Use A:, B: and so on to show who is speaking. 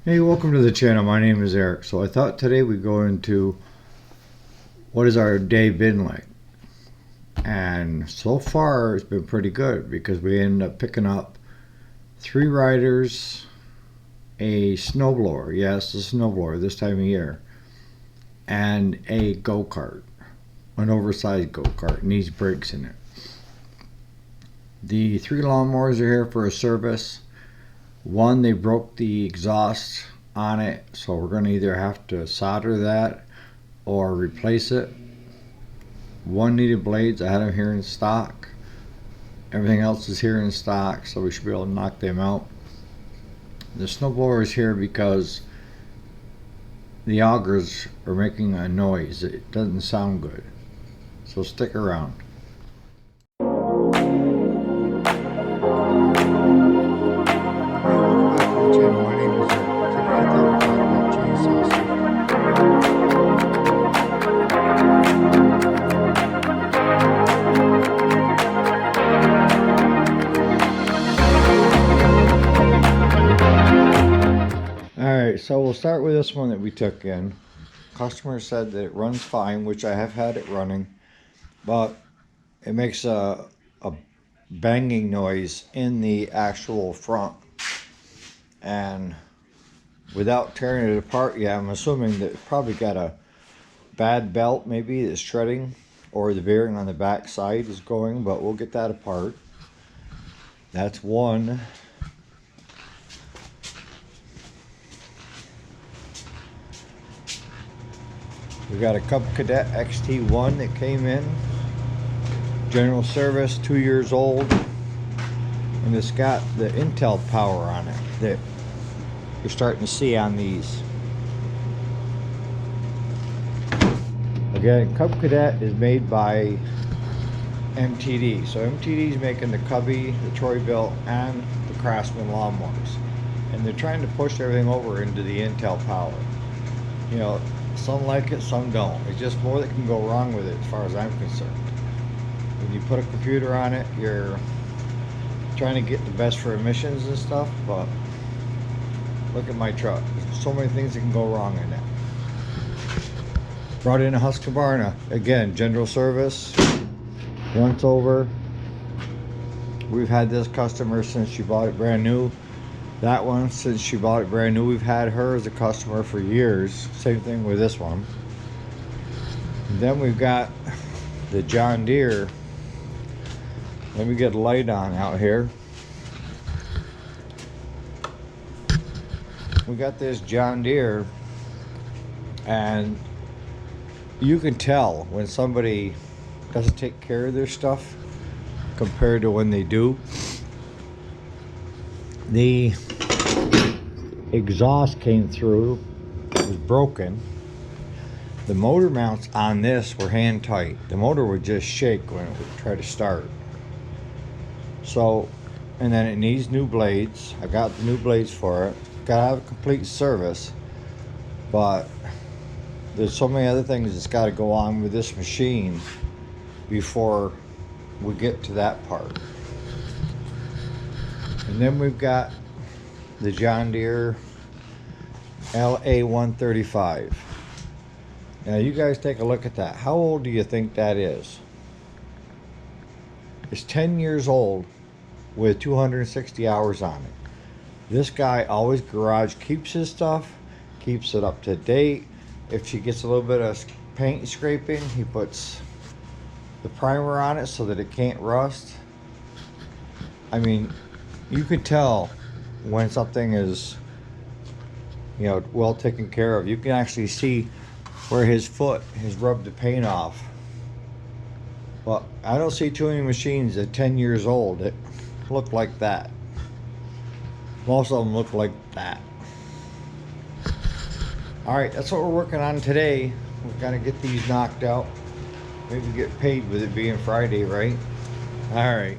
A: Hey, welcome to the channel. My name is Eric. So I thought today we'd go into what has our day been like. And so far it's been pretty good because we ended up picking up 3 riders, a snowblower, yes, a snowblower this time of year, and a go-kart, an oversized go-kart, needs brakes in it. The 3 lawnmowers are here for a service. One, they broke the exhaust on it, so we're going to either have to solder that or replace it. One needed blades. I had them here in stock. Everything else is here in stock, so we should be able to knock them out. The snowblower is here because the augers are making a noise. It doesn't sound good, so stick around. Alright, so we'll start with this one that we took in. Customer said that it runs fine, which I have had it running, but it makes a banging noise in the actual front. And without tearing it apart, yeah, I'm assuming that it probably got a bad belt maybe that's shredding, or the bearing on the back side is going, but we'll get that apart. That's one. We got a Cub Cadet XT1 that came in, general service, 2 years old, and it's got the Intel power on it that you're starting to see on these. Again, Cub Cadet is made by MTD, so MTD is making the Cubby, the Troy-Bilt, and the Craftsman lawnmowers, and they're trying to push everything over into the Intel power. You know, some like it, some don't. It's just more that can go wrong with it as far as I'm concerned. When you put a computer on it, you're trying to get the best for emissions and stuff, but look at my truck. There's so many things that can go wrong in it. Brought in a Husqvarna. Again, general service, once over. We've had this customer since she bought it brand new. That one, since she bought it brand new, we've had her as a customer for years. Same thing with this one. And then we've got the John Deere. Let me get a light on out here. We got this John Deere, and you can tell when somebody doesn't take care of their stuff compared to when they do. The exhaust came through, it was broken. The motor mounts on this were hand tight. The motor would just shake when it would try to start. So, and then it needs new blades. I got the new blades for it. Gotta have a complete service, but there's so many other things that's got to go on with this machine before we get to that part. And then we've got the John Deere LA135. Now you guys take a look at that. How old do you think that is? It's 10 years old with 260 hours on it. This guy always garage keeps his stuff, keeps it up to date. If she gets a little bit of paint scraping, he puts the primer on it so that it can't rust. I mean, you could tell when something is, you know, well taken care of. You can actually see where his foot has rubbed the paint off. But I don't see too many machines at 10 years old that look like that. Most of them look like that. Alright, that's what we're working on today. We've got to get these knocked out. Maybe get paid with it being Friday, right? Alright.